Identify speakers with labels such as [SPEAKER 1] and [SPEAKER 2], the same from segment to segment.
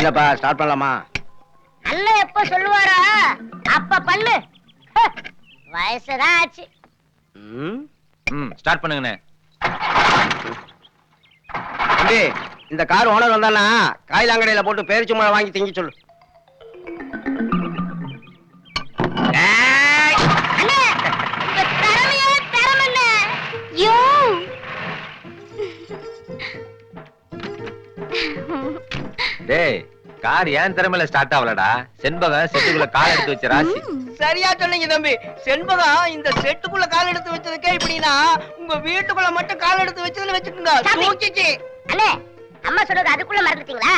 [SPEAKER 1] என்னப்பா ஸ்டார்ட் பண்ணலாமா?
[SPEAKER 2] அண்ணன் எப்ப சொல்லுவாரா அப்ப பண்ணு. வயசுதான் ஆச்சு.
[SPEAKER 3] ஸ்டார்ட் பண்ணுங்கண்ணே.
[SPEAKER 1] தம்பி, இந்த கார் ஓனர் வந்தானா காயிலாங்கடையில போட்டு பேரிச்சு மழை வாங்கி திங்க சொல்லு.
[SPEAKER 3] டேய், கார் ஏன் திறமையில ஸ்டார்ட் ஆகலடா. செண்பகம் செட்டுக்குள்ள கால் எடுத்து வச்ச ராசி.
[SPEAKER 4] சரியா சொன்னீங்க தம்பி. செண்பகம் இந்த செட்டுக்குள்ள கால் எடுத்து வச்சதுக்கே இப்படின்னா உங்க வீட்டுக்குள்ள மட்டும் கால் எடுத்து வச்சதுன்னு வச்சுக்கோங்க. தூக்கிச்சு.
[SPEAKER 2] அண்ணே, அம்மா சொல்றது அதுக்குள்ள மறந்துட்டீங்களா?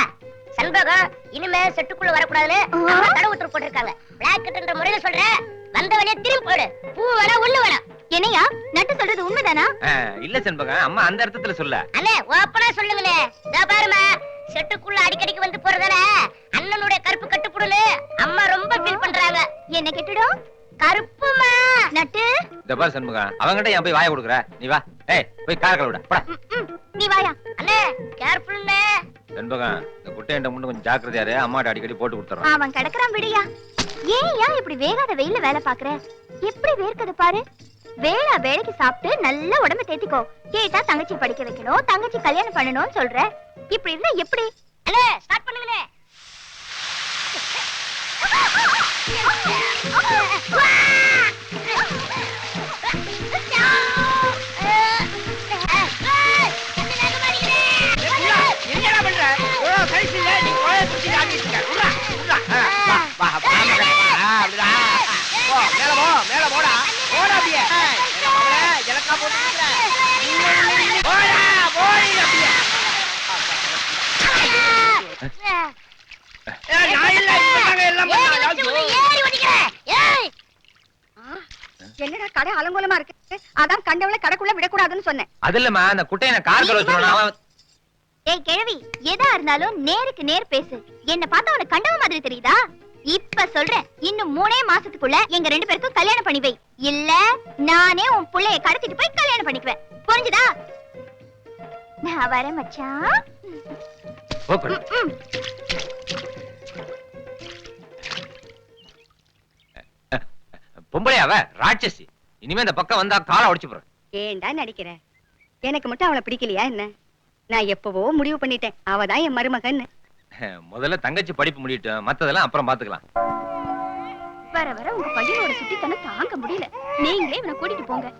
[SPEAKER 2] செண்பகம் இனிமே செட்டுக்குள்ள வரக்கூடாதுன்னு அம்மா தடை உத்தரவு போட்டிருக்காங்க. பிளாக்கெட்ன்ற முறையில சொல்றேன். வந்த வழியே திரும்பி போடு. பூ வேணா ஒண்ணு வேணா. என்னையா நட்டு சொல்றது உண்மைதானா?
[SPEAKER 3] இல்ல செண்பகம், அம்மா அந்த அர்த்தத்துல சொல்ல.
[SPEAKER 2] அண்ணே, ஓப்பனா சொல்லுங்கண்ணே. இதோ பாருமா, செட்டுக்குள்ள அடிக்கடிக்கு வந்து போறதால அண்ணனுடைய கருப்பு கட்டுப்புடுன்னு அம்மா ரொம்ப ஃபீல் பண்றாங்க. என்ன கெட்டுடும்? கருப்புமா நட்டு.
[SPEAKER 3] இந்த பாரு செண்பகம், அவங்கிட்ட ஏன் போய் வாயை கொடுக்குற? நீ வா. ஏய், போய் கார் கழுவுடா போடா.
[SPEAKER 2] நீ வாயா. அண்ணே, கேர்ஃபுல்ண்ணே.
[SPEAKER 3] செண்பகம், இந்த குட்டையண்ட முன்ன கொஞ்சம் ஜாக்கிரதையாரு. அம்மாட்ட அடிக்கடி போட்டு கொடுத்துறேன்.
[SPEAKER 2] அவன் கிடக்குறான் விடியா. ஏன் இப்படி வேகாத வெயில வேலை பாக்குற? எப்படி வேர்க்கது பாரு. வேளா வேலைக்கு சாப்பிட்டு நல்ல உடம்பு தேத்திக்கோ. கேட்டா தங்கச்சி படிக்க வைக்கணும், தங்கச்சி கல்யாணம் பண்ணணும்னு சொல்ற. இப்படி இருந்தா எப்படி? அண்ணே, ஸ்டார்ட் பண்ணுங்களே.
[SPEAKER 4] என்னடா பண்ற? ஓ சைஸ்ல நீ கோய குச்சி ஆடிட்டு இருக்க. உட்றா உட்றா. வா வா வா. அப்படிடா. ஓ மேல போடா. ஓடா அப்படியே. அவளே ஜலக்கா போட்டுக்கற. போடா போடி அப்படியே. நான் இல்ல இவங்க எல்லாம் பண்ணா.
[SPEAKER 2] ஏறி ஓடிக்கற. ஏய்.
[SPEAKER 5] என்னடா கடை அலங்கோலமா இருக்கு. அதான் கண்டவள கடைக்குள்ள விடக்கூடாதுன்னு சொன்னேன்.
[SPEAKER 3] அதுலமா அந்த குட்டையனை கார் கழுவ சொல்லணும். அவன்
[SPEAKER 2] ஏய் கிழவி, எதா இருந்தாலும் நேருக்கு நேர் பேசு. என்ன பார்த்தா உனக்கு கண்டவ மாதிரி தெரியுதா? இப்ப சொல்றேன், இன்னும் 3 மாசத்துக்குள்ள எங்க 2 பேருக்கும் கல்யாணம் பண்ணி வை. இல்ல நானே உன் புள்ளைய கடத்திட்டு போய் கல்யாணம் பண்ணிக்குவேன். புரிஞ்சுதா? நான் வரேன் மச்சான்.
[SPEAKER 3] பொம்பளை அவ ராட்சசி. இனிமே இந்த பக்கம் வந்தா காலை உடைச்சு போறேன்.
[SPEAKER 5] ஏண்டா நடிக்கிற? எனக்கு மட்டும் அவளை பிடிக்கலையா என்ன? நான் எப்பவோ முடிவு பண்ணிட்டேன், அவதான் என் மருமகன்.
[SPEAKER 3] முதல்ல தங்கச்சி படிப்பு முடியட்டும், மத்ததெல்லாம் அப்புறம் பாத்துக்கலாம்.
[SPEAKER 2] வர வர உங்க பையனோட சுட்டித்தனம் தாங்க முடியல. நீங்களே இவனை கூட்டிட்டு போங்க.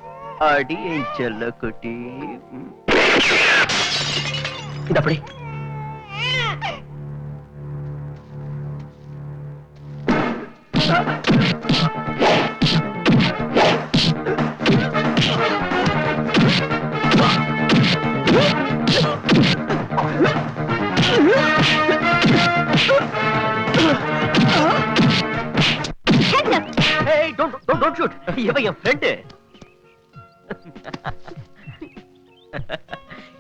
[SPEAKER 1] அடி செல்ல குட்டி. இந்த அப்படி Hey, don't shoot. இவன் என் ஃப்ரெண்ட்.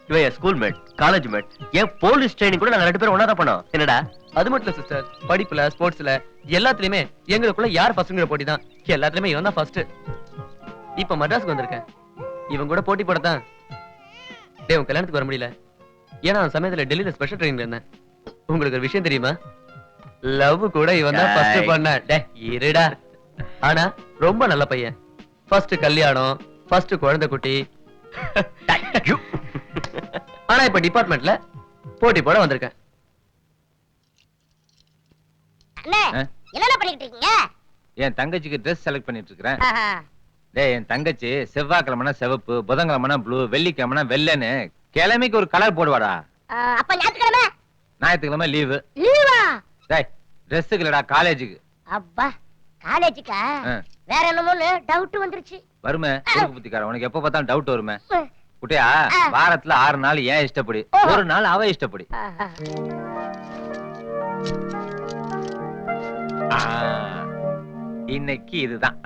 [SPEAKER 1] இவன் என் ஸ்கூல் மேட், காலேஜ் மேட். என் போலீஸ் ட்ரைனிங் கூட நாங்க 2 பேரும் ஒண்ணா தான் பண்ணோம். என்னடா?
[SPEAKER 6] அது மட்டும் இல்ல சிஸ்டர், படிப்புல ஸ்போர்ட்ஸ்ல எல்லாத்துலயுமே எங்களுக்குள்ள யார் ஃபர்ஸ்ட்ங்கிற போட்டி தான். எல்லாத்துலயுமே இவன் தான் ஃபர்ஸ்ட். இப்ப மദ്രാஸ்க்கு வந்திருக்கேன், இவன் கூட போட்டி போடத்தான். டேய், உன் கல்யாணத்துக்கு வர முடியல. ஏன்னா அந்த சமயத்துல டெல்லியில ஸ்பெஷல் ட்ரெயின்ல இருந்தேன். உங்களுக்கு ஒரு விஷயம் தெரியுமா? லவ் கூட இவன் தான் ஃபர்ஸ்ட் பண்ண. டேய் இருடா. ஆனா ரொம்ப நல்ல பையன். ஃபர்ஸ்ட் கல்யாணம், ஃபர்ஸ்ட் குழந்தை குட்டி. ஆனா இப்ப டிபார்ட்மெண்ட்ல போட்டி போட வந்திருக்கேன்.
[SPEAKER 2] அண்ணே, என்ன பண்ணிட்டு இருக்கீங்க?
[SPEAKER 3] என் தங்கச்சிக்கு ட்ரெஸ் செலக்ட் பண்ணிட்டு இருக்கேன். டேய், என் தங்கச்சி செவ்வாய்க்கிழமைனா சிவப்பு, புதன்கிழமைனா ப்ளூ, வெள்ளிக்கிழமைனா வெள்ளைன்னு கிழமைக்கு ஒரு கலர் போடுவாடா.
[SPEAKER 2] அப்ப
[SPEAKER 3] ஞாயிற்றுக்கிழமை லீவு.
[SPEAKER 2] லீவா?
[SPEAKER 3] டேய், ட்ரெஸ்ஸுக்கு இல்லடா, காலேஜுக்கு.
[SPEAKER 2] அப்பா, காலேஜுக்கா? வேற என்னமோன்னு டவுட் வந்துருச்சு.
[SPEAKER 3] வருமே குறுக்கு புத்திக்கார, உனக்கு எப்ப பார்த்தாலும் டவுட் வருமே. குட்டியா, வாரத்துல 6 நாள் ஏன் இஷ்டப்படி, ஒரு நாள் அவ இஷ்டப்படி. இன்னைக்கு இதுதான்.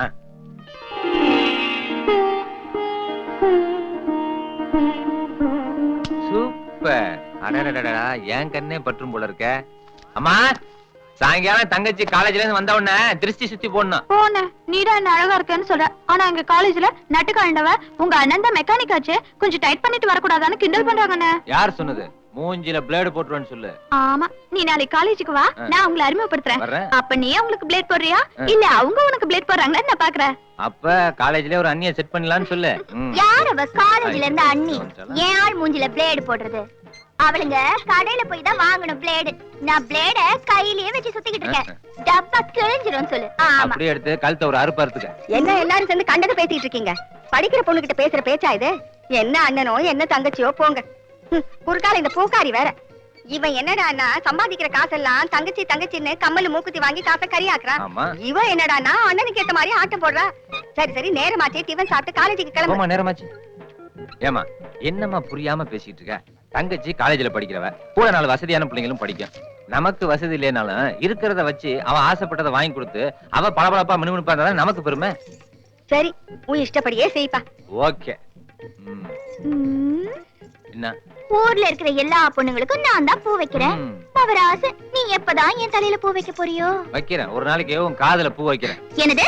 [SPEAKER 3] சூப்பர். அடடடடா, என் கண்ணே பற்றும் போல இருக்க. அம்மா, சாயங்காலம் தங்கச்சி காலேஜ்ல இருந்து வந்த உடனே திருஷ்டி சுத்தி போடணும்.
[SPEAKER 2] போன நீதான் என்ன அழகா இருக்கேன்னு சொல்ற. ஆனா எங்க காலேஜ்ல நட்டுக்காண்டவ உங்க அண்ணன் தான் மெக்கானிக் ஆச்சு, கொஞ்சம் டைட் பண்ணிட்டு வரக்கூடாதான்னு கிண்டல் பண்றாங்கண்ணே.
[SPEAKER 3] யார் சொன்னது? மூஞ்சில பிளேடு போட்டுருவேன்னு சொல்லு.
[SPEAKER 2] ஆமா, நீ நாளைக்கு காலேஜுக்கு வா, நான் உங்களை அறிமுகப்படுத்துறேன்.
[SPEAKER 3] வர்றேன்.
[SPEAKER 2] அப்ப நீ அவங்களுக்கு பிளேட் போடுறியா இல்ல அவங்க உனக்கு பிளேட் போடுறாங்கன்னு நான் பாக்குறேன்.
[SPEAKER 3] அப்ப காலேஜ்லயே ஒரு அண்ணிய செட் பண்ணலாம்னு சொல்லு.
[SPEAKER 2] யார் அவ காலேஜ்ல இருந்து அண்ணி? ஏன் ஆள் மூஞ்சில பிளேடு போடுறது? அவளுங்க கடையில போய் தான் வாங்கணும் பிளேடு. நான் பிளேட கையிலேயே வச்சு சுத்திக்கிட்டு இருக்கேன். டப்பா கிழிஞ்சிரும் சொல்லு. ஆமா,
[SPEAKER 3] அப்படியே எடுத்து கழுத்த ஒரு அறுப்பறுத்துக்க.
[SPEAKER 5] என்ன எல்லாரும் சேர்ந்து கண்டது பேசிட்டு இருக்கீங்க? படிக்கிற பொண்ணு கிட்ட பேசுற பேச்சா இது? என்ன அண்ணனோ என்ன தங்கச்சியோ போங்க. குறுக்கால இந்த பூக்காரி வேற. இவன் என்னடான்னா சம்பாதிக்கிற காசெல்லாம் தங்கச்சி தங்கச்சின்னு கம்மலு மூக்குத்தி வாங்கி காசை கரியாக்குறான்.
[SPEAKER 3] ஆமா.
[SPEAKER 5] இவன் என்னடான்னா அண்ணனுக்கு ஏத்த மாதிரி ஆட்டம் போடுறா. சரி சரி, நேரமாச்சே, டிஃபன் சாப்பிட்டு காலேஜுக்கு கிளம்பு.
[SPEAKER 3] ஆமா, நேரமாச்சு. ஏமா என்னம்மா புரியாம பேசிட்டு இருக்க? தங்கச்சி காலேஜ்ல படிக்கிறவ, கூட 4 வசதியான பிள்ளைங்களும் படிக்கும். நமக்கு வசதி இல்லைனாலும் இருக்கிறத வச்சு அவன் ஆசைப்பட்டதை வாங்கி கொடுத்து அவ பளபளப்பா மினுமினுப்பா இருந்தா நமக்கு பெருமை.
[SPEAKER 5] சரி, உன் இஷ்டப்படியே செய்ப்பா.
[SPEAKER 3] ஓகே. என்ன?
[SPEAKER 2] ஊர்ல இருக்கிற எல்லா பொண்ணுங்களுக்கும் நான் தான் பூ வைக்கிறேன். அவராசு, நீ எப்பதான் என் தலையில பூ வைக்க போறியோ?
[SPEAKER 3] வைக்கிறேன். ஒரு நாளைக்கு உன் காதுல பூ வைக்கிறேன்.
[SPEAKER 2] என்னது?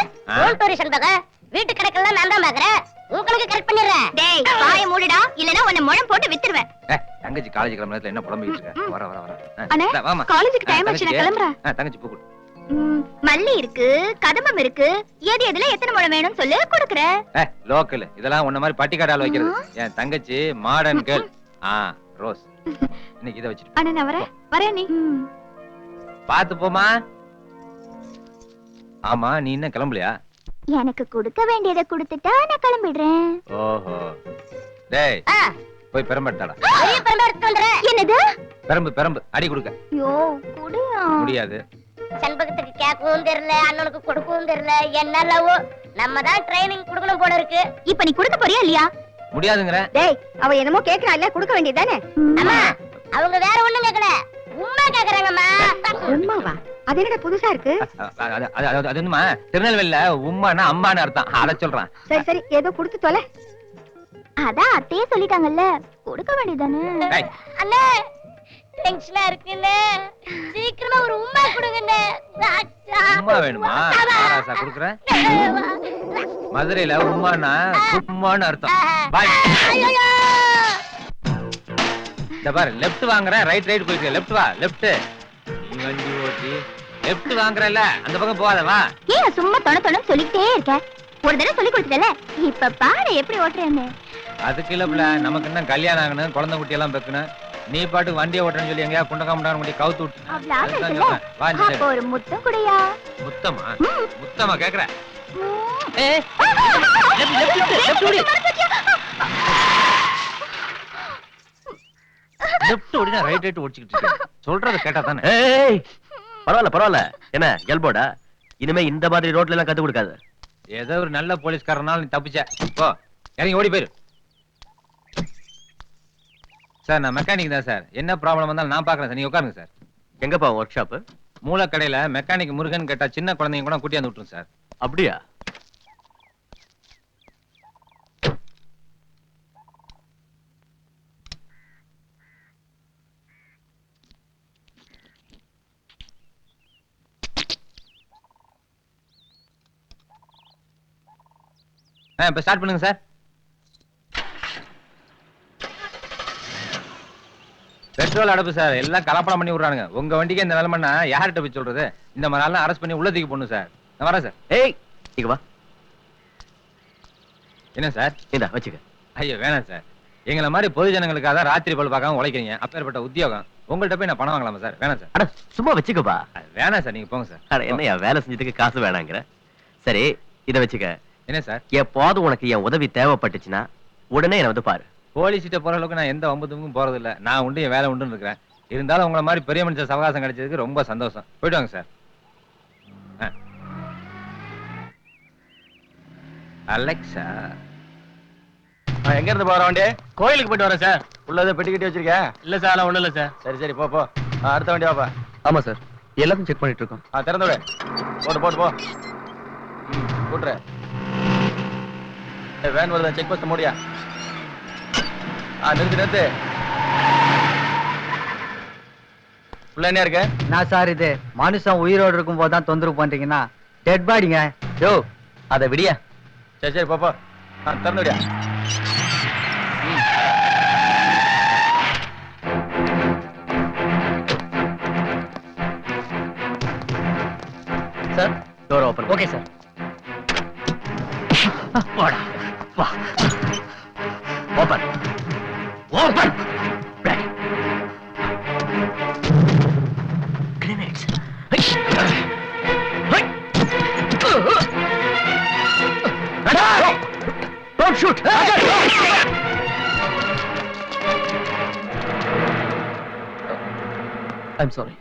[SPEAKER 7] வீட்டு கணக்கெல்லாம் நான் தான் பாக்குறேன். உங்களுக்கு கரெக்ட் பண்ணிடுறேன்.
[SPEAKER 2] டேய், வாயை மூடுடா, இல்லனா உன்னை முழம் போட்டு வித்துருவேன்.
[SPEAKER 3] தங்கச்சி காலேஜ் கிளம்புறதுல என்ன புலம்பிட்டு இருக்க? வர வர வர.
[SPEAKER 2] அண்ணே,
[SPEAKER 3] வாமா.
[SPEAKER 2] காலேஜுக்கு டைம் ஆச்சு, நான் கிளம்புறேன்.
[SPEAKER 3] தங்கச்சி பூ கொடு.
[SPEAKER 2] மல்லி இருக்கு, கதம்பம் இருக்கு. எதுல எத்தனை முழம் வேணும்னு சொல்லு, கொடுக்குறேன்.
[SPEAKER 3] லோக்கல் இதெல்லாம் உன்ன மாதிரி பட்டிக்காடால வைக்கிறது. என் தங்கச்சி மாடர்ன் கேர்ள். ரோஸ். இன்னைக்கு இத வச்சிட்டு.
[SPEAKER 2] அண்ணே, நான் வரேன். நீ
[SPEAKER 3] பாத்து போமா. ஆமா, நீ இன்னும் கிளம்பலையா?
[SPEAKER 2] எனக்கு கொடுக்க வேண்டியதை கொடுத்துட்டா நான் கிளம்பிடுறேன்.
[SPEAKER 3] ஓஹோ. டேய், போய் பெரம்பட்டாடா.
[SPEAKER 7] பெரிய பெருமை எடுத்து வந்துறேன்.
[SPEAKER 2] என்னது?
[SPEAKER 3] பெரம்பு அடி கொடுக்க.
[SPEAKER 2] ஐயோ, குடியா.
[SPEAKER 3] முடியாது.
[SPEAKER 7] செண்பகத்துக்கு கேட்கவும் தெரியல, அண்ணனுக்கு கொடுக்கவும் தெரியல. என்ன லவ்? நம்ம தான் ட்ரைனிங் கொடுக்கணும் போல இருக்கு.
[SPEAKER 2] இப்ப நீ கொடுக்க போறியா இல்லையா?
[SPEAKER 3] முடியாதுங்கற.
[SPEAKER 5] டேய், அவ என்னமோ கேக்குறா இல்ல, கொடுக்க வேண்டியதானே?
[SPEAKER 7] அம்மா, அவங்க வேற ஒண்ணும் கேக்கல, உம்மா கேக்குறாங்கம்மா.
[SPEAKER 5] உம்மாவா? அது என்னடா புதுசா இருக்கு?
[SPEAKER 3] அது என்னமா திருநெல்வேலியில உம்மானா அம்மான்னு அர்த்தம். அத சொல்றான்.
[SPEAKER 5] சரி சரி, ஏதோ கொடுத்து தொலை.
[SPEAKER 2] அதான் அத்தையே சொல்லிட்டாங்கல்ல, கொடுக்க வேண்டியதானே.
[SPEAKER 3] டேய்,
[SPEAKER 7] அண்ணே, டென்ஷனா இருக்குண்ணே. சீக்கிரமா ஒரு உம்மா கொடுங்கண்ணே.
[SPEAKER 3] உம்மா வேணுமா? ஆராசா குடுக்குறேன். மதுரையில உம்மானா சும்மான்னு அர்த்தம். பாய். இந்த பாரு, லெஃப்ட் வாங்குறேன், ரைட் போயிட்டு. லெஃப்ட் வா, லெஃப்ட். நீ வண்டி ஓட்டி லெஃப்ட் வாங்குறல, அந்த பக்கம் போகாத வா.
[SPEAKER 2] ஏன் சும்மா தொண சொல்லிட்டே இருக்க? ஒரு தடவை சொல்லி கொடுத்தல, இப்ப பாரு எப்படி ஓட்டுறேன்னு.
[SPEAKER 3] அதுக்கு இல்ல பிள்ளை, நமக்கு என்ன கல்யாணம் ஆகணும், குழந்தை குட்டி எல்லாம் பெக்கணும். நீ பாட்டுக்கு வண்டியை ஓட்டுறேன்னு சொல்லி எங்கயா குண்டகாமண்டான முடி கவுத்து விட்டு.
[SPEAKER 2] அவ்வளவு ஆசை
[SPEAKER 3] அதுதான்
[SPEAKER 2] இருக்குல்ல?
[SPEAKER 3] சொல்றேன். வா, இந்த
[SPEAKER 2] அப்ப
[SPEAKER 3] side.
[SPEAKER 2] ஒரு முத்தம் குடையா?
[SPEAKER 3] முத்தமா? முத்தமா கேக்குற? லெஃப்ட் ஓடினா ரைட் ஓடிச்சிட்டு இருக்கேன். சொல்றத கேட்டா தானே.
[SPEAKER 6] ஏய், பரவாயில்ல. என்ன எல்போடா? இனிமே இந்த மாதிரி ரோட்ல எல்லாம் கத்து கொடுக்காது.
[SPEAKER 3] ஏதோ ஒரு நல்ல போலீஸ்காரனால நீ தப்பிச்ச. போ, இறங்கி ஓடி போயிரு. சார், நான் மெக்கானிக் தான் சார். என்ன ப்ராப்ளம் வந்தாலும் நான் பாக்குறேன் சார். நீங்க உட்காருங்க சார்.
[SPEAKER 6] எங்கப்பா ஒர்க் ஷாப்?
[SPEAKER 3] மூலக்கடையில மெக்கானிக் முருகன் கேட்டா சின்ன குழந்தைங்க கூட கூட்டியாந்து விட்டுரும் சார்.
[SPEAKER 6] அப்படியா?
[SPEAKER 3] இப்ப ஸ்டார்ட் பண்ணுங்க சார். பெட்ரோல் அடப்பு சார். எல்லாம் கலப்படம் பண்ணி விடுறானுங்க. உங்க வண்டிக்கு இந்த நிலைமைன்னா யார்கிட்ட போய் சொல்றது? இந்த மாதிரி எல்லாம் அரெஸ்ட் பண்ணி உள்ளதுக்கு போடணும் சார். நான் வரேன் சார்.
[SPEAKER 6] ஏய், இங்க வா.
[SPEAKER 3] என்ன சார்?
[SPEAKER 6] இந்தா வச்சுக்க.
[SPEAKER 3] ஐயோ, வேணாம் சார். எங்களை மாதிரி பொது ஜனங்களுக்காக தான் ராத்திரி பல் பார்க்காம உழைக்கிறீங்க. அப்பேற்பட்ட உத்தியோகம் உங்கள்கிட்ட போய் நான் பணம் வாங்கலாமா சார்? வேணாம் சார்.
[SPEAKER 6] அட சும்மா வச்சுக்கப்பா.
[SPEAKER 3] வேணாம் சார், நீங்க போங்க சார்.
[SPEAKER 6] அட என்னையா வேலை செஞ்சதுக்கு காசு வேணாங்கிற? சரி, இத வச்சுக்க.
[SPEAKER 3] என்ன சார்?
[SPEAKER 6] எப்போது உனக்கு என் உதவி தேவைப்பட்டுச்சுன்னா உடனே என்ன வந்து பாரு.
[SPEAKER 3] போலீஸ்கிட்ட போற அளவுக்கு நான் எந்த வம்பத்துக்கும் போறது இல்ல. நான் உண்டு, என் வேலை உண்டுன்னு இருக்கிறேன். இருந்தாலும் உங்களை மாதிரி பெரிய மனுஷன் சவகாசம் கிடைச்சதுக்கு ரொம்ப சந்தோஷம். போயிட்டு வாங்க சார். அலெக்சா,
[SPEAKER 6] எங்க இருந்து போற வண்டி?
[SPEAKER 8] கோயிலுக்கு போயிட்டு வரேன் சார்.
[SPEAKER 6] உள்ளத பெட்டி கட்டி வச்சிருக்க?
[SPEAKER 8] இல்ல சார், ஒண்ணும் இல்ல சார்.
[SPEAKER 6] சரி போ. அடுத்த வண்டி வாப்பா.
[SPEAKER 8] ஆமா சார், எல்லாத்தையும் செக் பண்ணிட்டு இருக்கோம்.
[SPEAKER 6] திறந்து விடு. போட்டு போ. கூட்டுற. வேன் வருதா? செக் போஸ்ட் மூடியா? நிறுத்து. உள்ள என்ன இருக்கு?
[SPEAKER 9] நான் சார், இது மனுஷன் உயிரோடு இருக்கும் போதுதான் தொந்தரவு பண்றீங்கன்னா டெட் பாடிங்க.
[SPEAKER 6] யோ, அத விடியா. சரி போ. திறந்து விடியா.
[SPEAKER 8] ஓபன். Okay sir. வாடா வா. Open open. Grenades. Don't shoot. I'm sorry.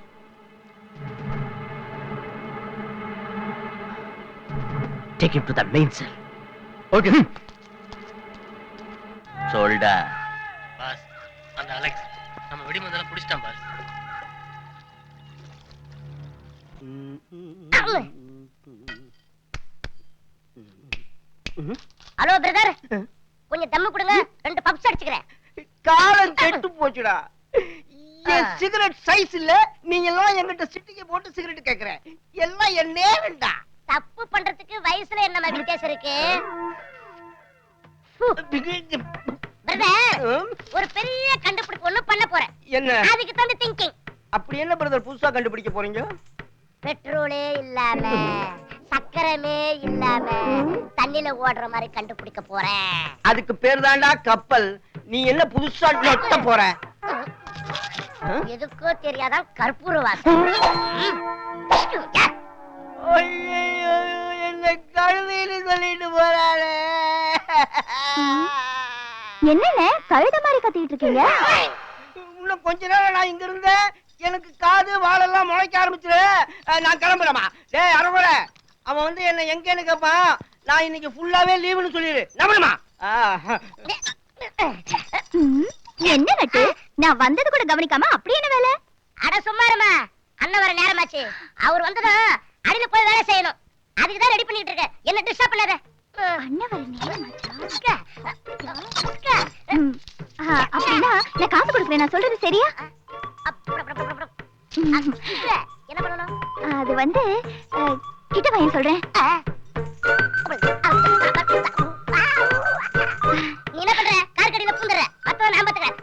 [SPEAKER 8] Take him to the main cell. Okay. சொல்டா. பாஸ், அந்த அலெக்ஸ் நம்ம வெடிமருந்தெல்லாம் புடிச்சிட்டான் பாஸ்.
[SPEAKER 7] ஹலோ பிரதர், கொஞ்சம் தம்மு கொடுங்க, 2 பப்ஸ் அடிச்சுக்கிறேன்.
[SPEAKER 4] காலம் கெட்டு போச்சுடா. என் சிகரெட் சைஸ் இல்ல, நீங்க எல்லாம் என்கிட்ட சிட்டிக்கு போட்டு சிகரெட் கேக்குற. எல்லாம் என் நேரம்டா.
[SPEAKER 7] தப்பு பண்றதுக்கு வயசுல என்ன வித்தியாசம் இருக்கு? பிரதர், ஒரு பெரிய கண்டுபிடிப்பு ஒண்ணு பண்ண போறேன்.
[SPEAKER 4] என்ன?
[SPEAKER 7] அதுக்கு தான் திங்கிங்.
[SPEAKER 4] அப்படி என்ன பிரதர் புதுசா கண்டுபிடிக்க போறீங்க?
[SPEAKER 7] பெட்ரோலே இல்லாம, சக்கரமே இல்லாம தண்ணில ஓடுற மாதிரி கண்டுபிடிக்க போறேன்.
[SPEAKER 4] அதுக்கு பேர் தான்டா கப்பல். நீ என்ன புதுசா நொட்ட போற?
[SPEAKER 7] எதுக்கோ தெரியாதான் கற்பூர வாசம்.
[SPEAKER 4] என்ன கழுதைன்னு சொல்லிட்டு போறாளே.
[SPEAKER 2] என்னென்ன கழுத மாதிரி கத்திட்டு இருக்கீங்க?
[SPEAKER 4] இன்னும் கொஞ்ச நேரம் நான் இங்க இருந்தேன், எனக்கு காது வாழெல்லாம் முளைக்க ஆரம்பிச்சிரு. நான் கிளம்புறேமா. டேய் அரவர, அவன் வந்து என்ன எங்கன்னு கேட்பான். நான் இன்னைக்கு ஃபுல்லாவே லீவுன்னு சொல்லிடு. நம்பணுமா?
[SPEAKER 2] என்ன நட்டு, நான் வந்தது கூட கவனிக்காம அப்படி என்ன வேலை?
[SPEAKER 7] அட சும்மாருமா, அண்ணன் வர நேரமாச்சு. அவர் வந்ததும் அடியில போய் வேலை செய்யணும். அதுக்கு தான் ரெடி பண்ணிட்டு இருக்கேன். என்ன டிஸ்டர்ப் பண்ணாத.
[SPEAKER 2] அண்ணன் வர நேரமாச்சா? அப்படின்னா நான் காசு கொடுக்குறேன், நான் சொல்றது சரியா?
[SPEAKER 7] என்ன பண்ணணும்?
[SPEAKER 2] அது வந்து கிட்ட பையன் சொல்றேன்.
[SPEAKER 7] நீ என்ன பண்ற? கார் கடியில பூந்துற. மத்தவ நான் பாத்துக்கிறேன்.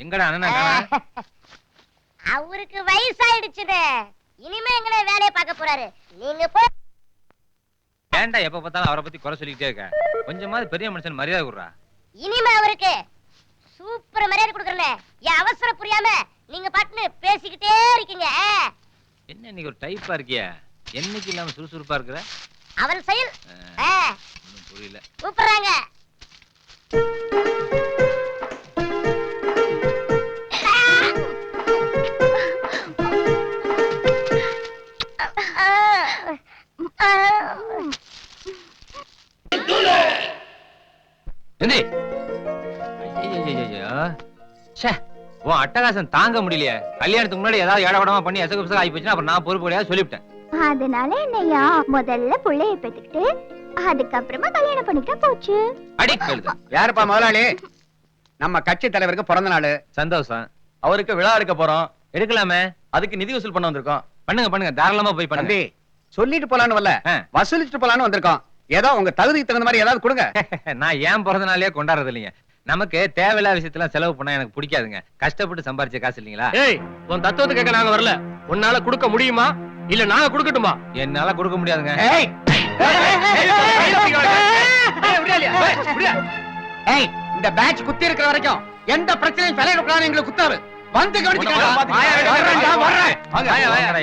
[SPEAKER 3] எங்கடா அண்ணா?
[SPEAKER 7] அவருக்கு வயசாயிடுச்சுதே. இனிமே எங்களை வேலையை பார்க்க போறாரு. நீங்க போ.
[SPEAKER 3] ஏன்டா எப்ப பார்த்தாலும் அவரை பத்தி குறை சொல்லிக்கிட்டே இருக்க? கொஞ்சமாவது பெரிய மனுஷன் மரியாதை கொடுறா.
[SPEAKER 7] இனிமே அவருக்கு சூப்பர் மரியாதை கொடுக்கறேன். என் அவசரம் புரியாம நீங்க பாட்டுன்னு பேசிக்கிட்டே இருக்கீங்க.
[SPEAKER 3] என்ன இன்னைக்கு ஒரு டைப்பா இருக்கிய? என்னைக்கு இல்லாம சுறுசுறுப்பா இருக்கிற?
[SPEAKER 7] அவன் செயல்
[SPEAKER 3] புரியல.
[SPEAKER 7] கூப்பிடுறாங்க.
[SPEAKER 3] உன் அட்டகாசம் தாங்க முடியலையே. கல்யாணத்துக்கு முன்னாடி ஏதாவது ஏடவடமா பண்ணி எசகுசா ஆகி போச்சுன்னா அப்புறம் நான் பொறுப்பு கிடையாது சொல்லிவிட்டேன்.
[SPEAKER 2] அதனால என்னையா முதல்ல புள்ளைய பெத்துக்கிட்டு அதுக்கப்புறமா கல்யாணம் பண்ணிக்கிட்டா போச்சு.
[SPEAKER 3] அடி கழுது.
[SPEAKER 1] யாருப்பா முதலாளி? நம்ம கட்சி தலைவருக்கு பிறந்த நாள்.
[SPEAKER 3] சந்தோஷம்.
[SPEAKER 8] அவருக்கு விழா எடுக்க போறோம்.
[SPEAKER 3] எடுக்கலாமே.
[SPEAKER 8] அதுக்கு நிதி வசூல் பண்ண வந்திருக்கோம்.
[SPEAKER 3] பண்ணுங்க பண்ணுங்க, தாராளமா போய் பண்ணுங்க.
[SPEAKER 1] தம்பி, சொல்லிட்டு போலான்னு வரல, வசூலிச்சுட்டு போலான்னு வந்திருக்கோம். ஏதோ உங்க தகுதிக்கு தகுந்த மாதிரி ஏதாவது கொடுங்க.
[SPEAKER 3] நான் ஏன் பிறந்த நாளே கொண்டாடுறது இல்லைங்க. நமக்கு தேவையில்லாத விஷயத்தெல்லாம் செலவு பண்ணா எனக்கு பிடிக்காதுங்க. கஷ்டப்பட்டு சம்பாரிச்ச காசு இல்லீங்களா?
[SPEAKER 8] ஏய், உன் தத்துவத்தை கேட்க நாங்க வரல. உன்னால கொடுக்க முடியுமா இல்ல நாங்க கொடுக்கட்டுமா?
[SPEAKER 3] என்னால கொடுக்க முடியாதுங்க.
[SPEAKER 1] இந்த பேட்ச் குத்தி இருக்கிற வரைக்கும் எந்த பிரச்சனையும் தலையிடக்கூடாது. எங்களுக்கு குத்தாரு வந்து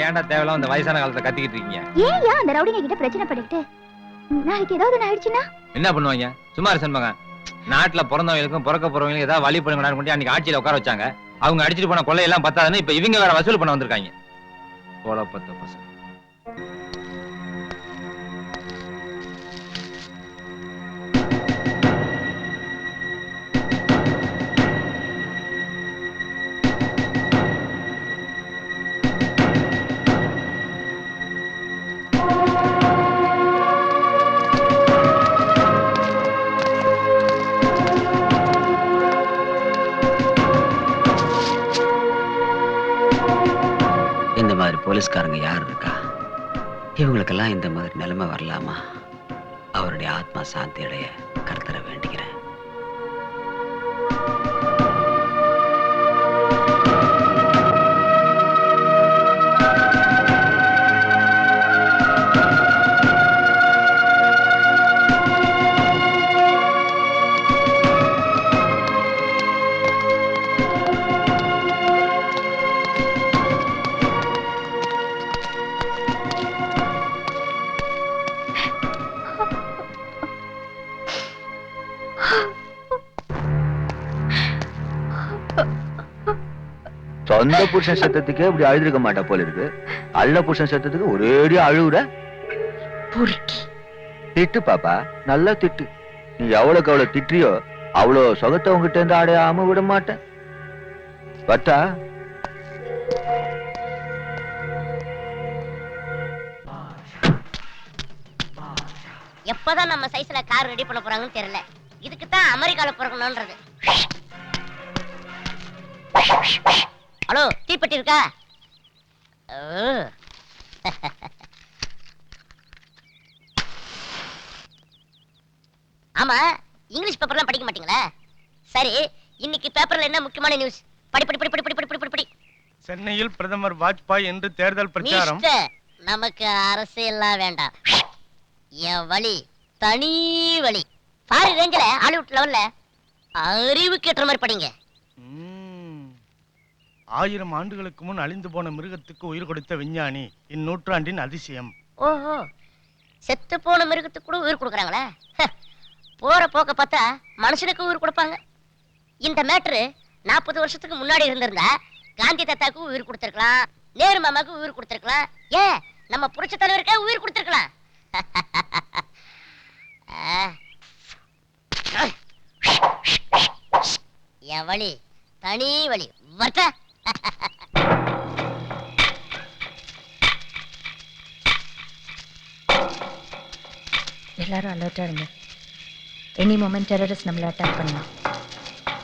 [SPEAKER 3] ஏன்டா தேவையில்லாம் அந்த வயசான காலத்தை கத்திக்கிட்டு இருக்கீங்க?
[SPEAKER 2] ஏன் அந்த ரவுடிங்க கிட்ட பிரச்சனை பண்ணிட்டு நாளைக்கு ஏதாவது ஆயிடுச்சுன்னா
[SPEAKER 3] என்ன பண்ணுவாங்க? சுமார் சண்முக, நாட்டுல பிறந்தவங்களுக்கும் பிறக்க போறவங்களுக்கும் ஏதாவது வழி பண்ணுங்க. அன்னைக்கு ஆட்சியில உட்கார வச்சாங்க. அவங்க அடிச்சிட்டு போன கொள்ளையெல்லாம் பத்தாதுன்னு இப்ப இவங்க வேற வசூல் பண்ண வந்திருக்காங்க. போலப்பட்ட பசங்க.
[SPEAKER 10] போலீஸ்காரங்க யார் இருக்கா? இவங்களுக்கெல்லாம் இந்த மாதிரி நிலைமை வரலாமா? அவருடைய ஆத்மா சாந்தி அடைய கர்த்தரை வேண்டிக்கிறேன்.
[SPEAKER 3] சொந்த புருஷன் சத்தத்துக்கே இப்படி அழுதுருக்க மாட்டா போல இருக்கு. அள்ள புருஷன் சத்தத்துக்கு ஒரேடியா அழுகுற. திட்டு பாப்பா, நல்லா திட்டு. நீ எவ்வளவுக்கு அவ்வளவு திட்டியோ அவ்வளவு சொகத்தை உங்ககிட்ட இருந்து அடையாம விட மாட்டேன். பட்டா
[SPEAKER 7] எப்பதான் நம்ம சைஸ்ல கார் ரெடி பண்ண போறாங்கன்னு தெரியல. இதுக்கு தான் அமெரிக்கால பிறக்கணும்ன்றது. ஹலோ, தீப்பெட்டி இருக்கா? ஆமா, இங்கிலீஷ் பேப்பர்லாம் படிக்க மாட்டீங்களா? சரி, இன்னைக்கு பேப்பர்ல என்ன முக்கியமான நியூஸ்? படி படி படி படி படி படி படி படி.
[SPEAKER 11] சென்னையில் பிரதமர் வாஜ்பாய் என்று தேர்தல் பிரச்சாரம்.
[SPEAKER 7] நமக்கு அரசியல்லாம் வேண்டாம். என் வழி தனி வழி. பாரி ரேஞ்சில ஹாலிவுட் லெவல்ல அறிவுக்கு ஏற்ற மாதிரி படிங்க.
[SPEAKER 11] 1000 ஆண்டுகளுக்கு முன் அழிந்து போன மிருகத்துக்கு உயிர் கொடுத்த விஞ்ஞானி இந்நூற்றாண்டின் அதிசயம்.
[SPEAKER 7] ஓஹோ, செத்து போன மிருகத்துக்கு கூட உயிர் கொடுக்குறாங்களா? போற போக்க பார்த்தா மனுஷனுக்கு உயிர் கொடுப்பாங்க. இந்த மேட்ரு 40 வருஷத்துக்கு முன்னாடி இருந்திருந்தா காந்தி தாத்தாவுக்கு உயிர் கொடுத்திருக்கலாம், நேரு மாமாவுக்கு உயிர் கொடுத்திருக்கலாம், ஏன் நம்ம புரட்சி தலைவருக்கே உயிர் கொடுத்திருக்கலாம். என் வழி தனி வழி. வர்த்த
[SPEAKER 12] எல்லாரும் அலர்ட்டா இருங்க. எனி மொமெண்ட் டெரரிஸ்ட் நம்மளை அட்டாக் பண்ணலாம்.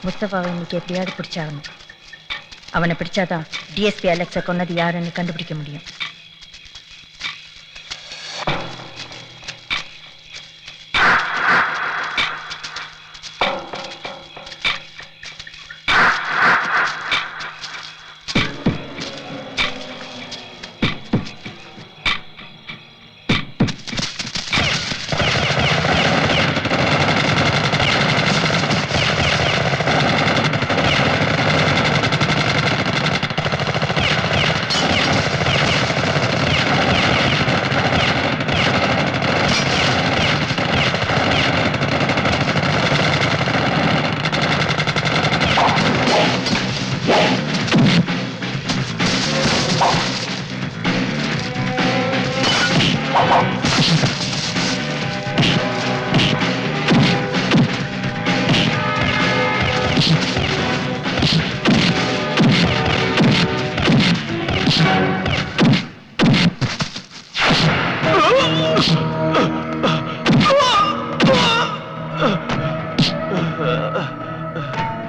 [SPEAKER 12] முஸ்தபாவை இன்னைக்கு எப்படியாவது பிடிச்சாகணும். அவனை பிடிச்சாதான் டிஎஸ்பி அலெக்ஸை கொன்னது யாருன்னு கண்டுபிடிக்க முடியும்.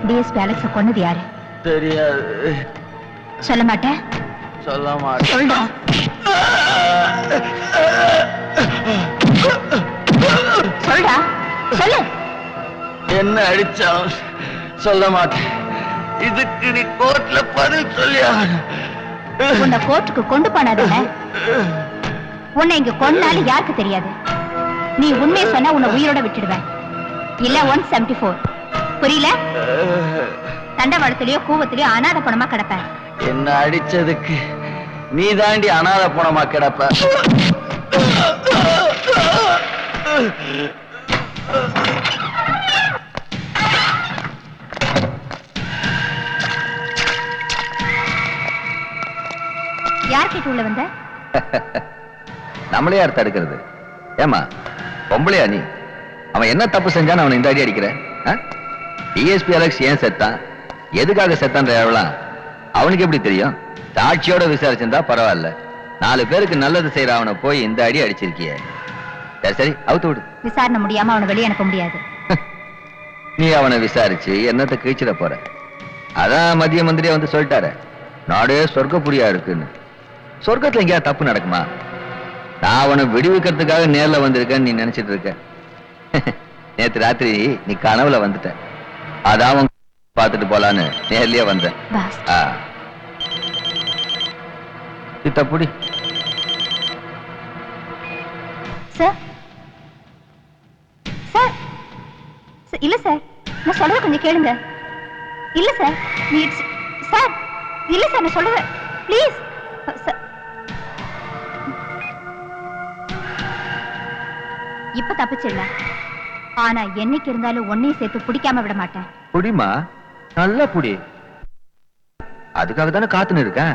[SPEAKER 12] டிஎஸ்பி அலெக்ஸை கொன்னது யாரு?
[SPEAKER 3] தெரியாது.
[SPEAKER 12] சொல்ல மாட்டேன்.
[SPEAKER 3] சொல்ல மாட்டேன்.
[SPEAKER 12] சொல்டா. சொல்டா, சொல்லு.
[SPEAKER 3] என்ன அடிச்சாலும் சொல்ல மாட்டேன். இதுக்கு நீ கோர்ட்ல பதில் சொல்லியா?
[SPEAKER 12] உன்னை கோர்ட்டுக்கு கொண்டு போனாதானே? உன்னை இங்க கொன்னாலும் யாருக்கு தெரியாது. நீ உண்மையை சொன்னா உன்னை உயிரோட விட்டுடுவேன். இல்ல 174. புரியல? தண்டவாளத்திலயோ கூவத்திலயோ அனாத பணமா கிடப்ப.
[SPEAKER 3] என்ன அடிச்சதுக்கு நீ தாண்டி அனாத பணமா கிடப்ப.
[SPEAKER 12] யார் கிட்ட உள்ள வந்த?
[SPEAKER 3] நம்மளே யார் தடுக்கிறது? ஏமா பொம்பளையா நீ? அவன் என்ன தப்பு செஞ்சான்னு அவனை இந்த அடி அடிக்கிற? டிஎஸ்பி அலெக்ஸ் ஏன் செத்தான், எதுக்காக செத்தான் அவனுக்கு எப்படி தெரியும்? சாட்சியோட விசாரிச்சிருந்தா பரவாயில்ல. 4 பேருக்கு நல்லது செய்யற அவனை போய் இந்த அடி அடிச்சிருக்கிய. சரி சரி, அவுத்து விடு.
[SPEAKER 12] விசாரணை முடியாம அவனை வெளியே அனுப்ப முடியாது.
[SPEAKER 3] நீ அவனை விசாரிச்சு என்னத்தை கீழ்ச்சிட போற? அதான் மத்திய மந்திரியா வந்து சொல்லிட்டாரு, நாடே சொர்க்கப்புரியா இருக்குன்னு. சொர்க்கத்துல எங்கேயா தப்பு நடக்குமா? நான் அவனை விடுவிக்கிறதுக்காக நேர்ல வந்திருக்கேன்னு நீ நினைச்சிட்டு இருக்க. நேத்து ராத்திரி நீ கனவுல வந்துட்ட. அதான் பாத்துட்டு போலான்னு நேர்லயே வந்தேன். புடி.
[SPEAKER 12] சார் சார் இல்ல சார், நான் சொல்றத கொஞ்சம் கேளுங்க. இல்ல சார், சார் இல்ல சார், நான் சொல்றத ப்ளீஸ். இப்ப தப்பிச்சிடல, ஆனா என்னைக்கு இருந்தாலும் ஒன்னையும் சேர்த்து பிடிக்காம விட மாட்டேன்.
[SPEAKER 3] புடிமா, நல்ல புடி. அதுக்காக தானே காத்துன்னு இருக்கேன்.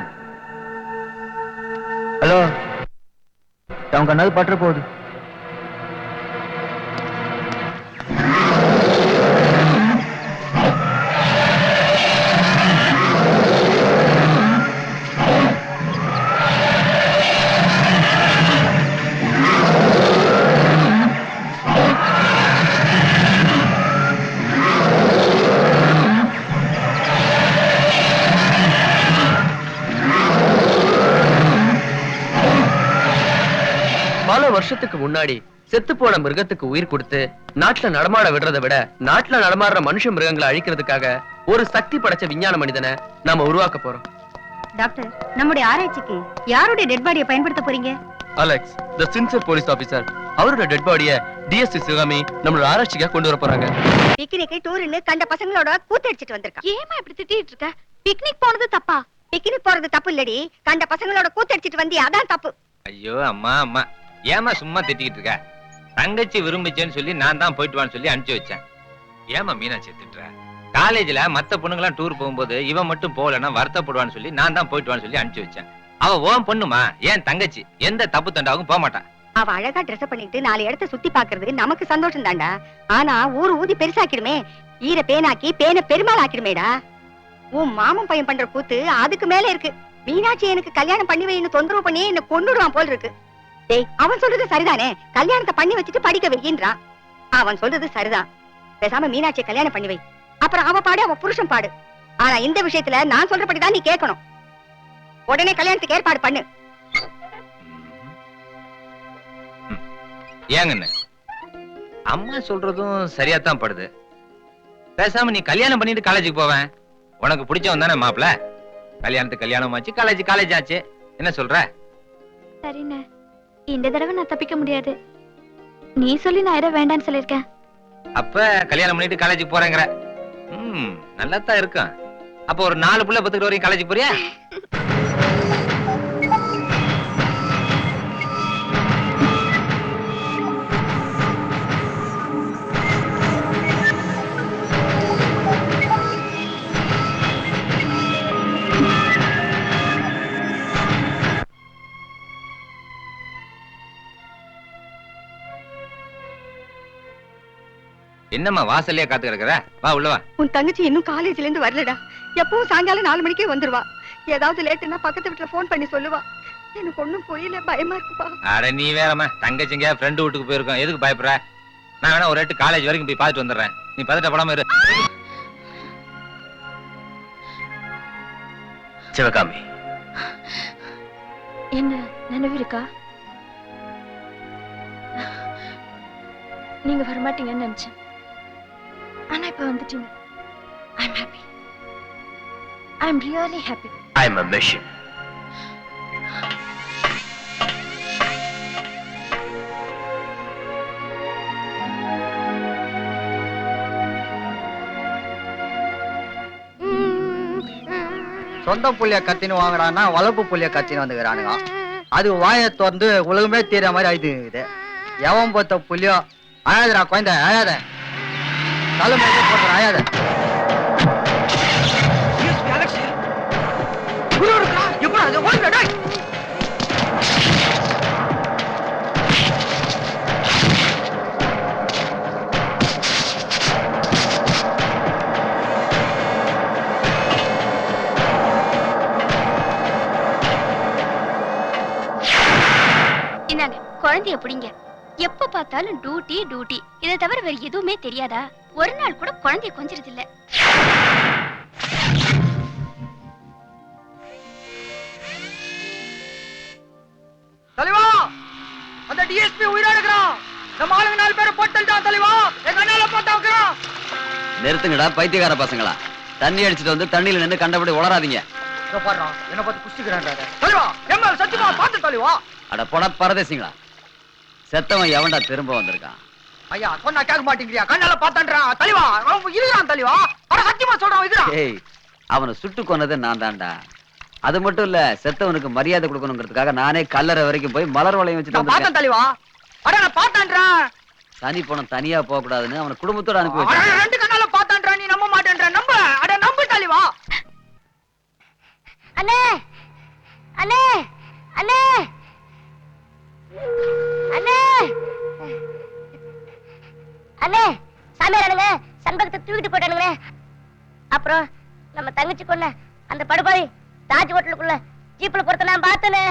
[SPEAKER 3] ஹலோ, அவங்க கண்ணாது பற்ற போகுது.
[SPEAKER 6] வருஷத்துக்கு முன்னாடி செத்து போன மிருகத்துக்கு உயிர் கொடுத்து நாட்டுல நடமாட விடுறதை விட நாட்டுல நடமாடுற மனுஷ மிருகங்களை அழிக்கிறதுக்காக ஒரு சக்தி படைச்ச விஞ்ஞான மனிதனை நாம உருவாக்க போறோம்.
[SPEAKER 5] டாக்டர், நம்முடைய ஆராய்ச்சிக்கு யாருடைய டெட் பாடியை பயன்படுத்த போறீங்க?
[SPEAKER 6] அலெக்ஸ், தி சின்சியர் போலீஸ் ஆபீசர், அவரோட டெட் பாடியை டிஎஸ்பி சிவகாமி நம்மளோட ஆராய்ச்சிக்காக கொண்டு வர போறாங்க.
[SPEAKER 5] பிக்னிக் டூர்னு கண்ட பசங்களோட கூத்தடிச்சிட்டு வந்திருக்கான்.
[SPEAKER 2] ஏமா இப்படி திட்டிட்டு இருக்க? பிக்னிக் போனது தப்பா?
[SPEAKER 5] பிக்னிக் போறது தப்பு இல்லடி, கண்ட பசங்களோட கூத்தடிச்சிட்டு வந்தி, அதான் தப்பு.
[SPEAKER 3] ஐயோ அம்மா அம்மா, ஏமா சும்மா திட்டிக்கிட்டு இருக்க? தங்கச்சி விரும்பிச்சேன்னு சொல்லி நான் தான் போயிட்டு வான்னு சொல்லி அனுப்பிச்சு வச்சேன். ஏமா மீனாட்சி திட்டுற? காலேஜ்ல மத்த பொண்ணுங்களாம் டூர் போகும்போது இவன் மட்டும் போகலன்னா வருத்தப்படுவான்னு சொல்லி நான் தான் போயிட்டு வான்னு சொல்லி அனுப்பிச்சு வச்சேன். அவ ஓன் பொண்ணுமா, ஏன் தங்கச்சி, எந்த தப்பு தண்டாவும் போக மாட்டான்.
[SPEAKER 5] அவ அழகா ட்ரெஸ் பண்ணிட்டு 4 இடத்த சுத்தி பாக்குறது நமக்கு சந்தோஷம் தாண்டா. ஆனா ஊரு ஊதி பெருசாக்கிடுமே, ஈர பேனாக்கி பேன பெருமாள் ஆக்கிடுமேடா. உன் மாமன் பையன் பண்ற கூத்து அதுக்கு மேல இருக்கு. மீனாட்சி எனக்கு கல்யாணம் பண்ணி வைன்னு தொந்தரவு பண்ணி என்ன கொன்னுடுவான் போல் இருக்கு. டேய், அவன் சொல்றது சரிதானே, கல்யாணத்தை பண்ணி வச்சுட்டு படிக்க வைக்கின்றான். அவன் சொல்றது சரிதான், பேசாம மீனாட்சியை கல்யாணம் பண்ணி வை. அப்புறம் அவ பாடு, அவ புருஷன் பாடு. ஆனா இந்த விஷயத்துல நான் சொல்றபடிதான் நீ கேட்கணும். உடனே கல்யாணத்துக்கு ஏற்பாடு பண்ணு.
[SPEAKER 3] ஏங்கண்ண, அம்மா சொல்றதும் சரியாத்தான் படுது. பேசாம நீ கல்யாணம் பண்ணிட்டு காலேஜுக்கு போவேன். உனக்கு பிடிச்சவன் தானே மாப்பிள்ள. கல்யாணத்துக்கு கல்யாணம் ஆச்சு, காலேஜ் ஆச்சு. என்ன சொல்ற?
[SPEAKER 2] சரிண்ணே, இந்த தடவை நான் தப்பிக்க முடியாது. நீ சொல்லி நான் இட வேண்டான்னு சொல்லிருக்கேன்.
[SPEAKER 3] அப்ப கல்யாணம் பண்ணிட்டு காலேஜுக்கு போறேங்கிற? நல்லாத்தான் இருக்கும். அப்ப ஒரு 4 புள்ள பத்துக்கிற வரைக்கும் காலேஜுக்கு போறியா? என்னம்மா வாசல்லையே காத்து கிடக்குற? வா உள்ள வா.
[SPEAKER 5] உன் தங்கச்சி இன்னும் காலேஜ்ல இருந்து வரலடா. எப்பவும் சாயங்காலம் 4 மணிக்கே வந்துருவா. ஏதாவது லேட்டுன்னா பக்கத்து வீட்டுல போன் பண்ணி சொல்லுவா. எனக்கு ஒண்ணும் புரியல, பயமா இருக்குப்பா.
[SPEAKER 3] அட நீ வேறம்மா, தங்கச்சிங்க ஃப்ரெண்டு வீட்டுக்கு போயிருக்கோம், எதுக்கு பயப்படுற? நான் வேணா ஒரு 8 காலேஜ் வரைக்கும் போய் பார்த்துட்டு வந்துடுறேன். நீ பதட்டப்படாம இரு.
[SPEAKER 6] சிவகாமி,
[SPEAKER 2] என்ன நினைவு இருக்கா? நீங்க வரமாட்டீங்கன்னு நினைச்சேன். ஆனா இப்ப வந்துட்டீங்க. I'm happy. I'm really happy.
[SPEAKER 6] I'm a mission.
[SPEAKER 9] சொந்த புள்ளிய கத்தின்னு வாங்குறான்னா வளர்ப்பு புள்ளிய கத்தின்னு வந்துக்கிறானுங்க. அது வாயை திறந்து உலகமே தெரியற மாதிரி ஆயிடுது. எவன் பார்த்த புள்ளியோ அழாதரா குழந்தை, அழாத. தலைமை போடுற அழாத.
[SPEAKER 2] இந்தாங்க குழந்தைய பிடிங்க. எப்ப பார்த்தாலும் டியூட்டி டியூட்டி, இதை தவிர வேற எதுவுமே தெரியாதா? ஒரு நாள் கூட குழந்தைய கொஞ்சிறது இல்ல.
[SPEAKER 9] தலைவா, அந்த டிஎஸ்பி உயிரோட இருக்கிறான். நம்ம ஆளுங்க 4 பேரை போட்டல் தான் தலைவா. எங்க அண்ணால போட்டா வைக்கிறோம்.
[SPEAKER 10] நிறுத்துங்கடா பைத்தியக்கார பசங்களா. தண்ணி அடிச்சிட்டு வந்து தண்ணியில நின்னு கண்டபடி உளறாதீங்க.
[SPEAKER 9] இதோ பாருடா, என்ன பார்த்து குஸ்திக்கிறான்டா. தலைவா, எம்எல் சத்தியமா பாத்து தலைவா.
[SPEAKER 10] அட போடா பரதேசிங்களா. செத்தவன் எவன்டா திரும்ப வந்திருக்கான்?
[SPEAKER 9] ஐயா சொன்னா கேட்க மாட்டேங்கிறியா? கண்ணால பாத்தான்றா தலைவா. அவன் இதுதான் தலைவா. அட சத்தியமா சொல்றான் இதுதான்.
[SPEAKER 10] ஏய், அவனை சுட்டு கொன்னது நான் தான்டா. அது மட்டும் இல்ல, செத்தவனுக்கு மரியாதை கொடுக்கணுங்கிறதுக்காக நானே கல்லறை வரைக்கும் போய் மலர் வளையம் வச்சுட்டு
[SPEAKER 9] நான் பார்த்தேன் தலைவா. அட நான் பாத்தான்றா.
[SPEAKER 10] சனி போன தனியா போக கூடாதுன்னு அவனை குடும்பத்தோட அனுப்பி வச்சேன்.
[SPEAKER 9] 2 கண்ணால பாத்தான்றா. நீ நம்ப மாட்டேன்ற. நம்ப. அட நம்பு தலைவா.
[SPEAKER 7] அண்ணே அண்ணே அண்ணே அண்ணே அண்ணே சாமியாரானுங்க சண்பகத்தை தூக்கிட்டு போயிட்டானுங்களே. அப்புறம் நம்ம தங்கச்சி கொன்ன அந்த படுபாவி தாஜ் ஹோட்டலுக்குள்ள ஜீப்ல பொறுத்த நான் பார்த்தனே.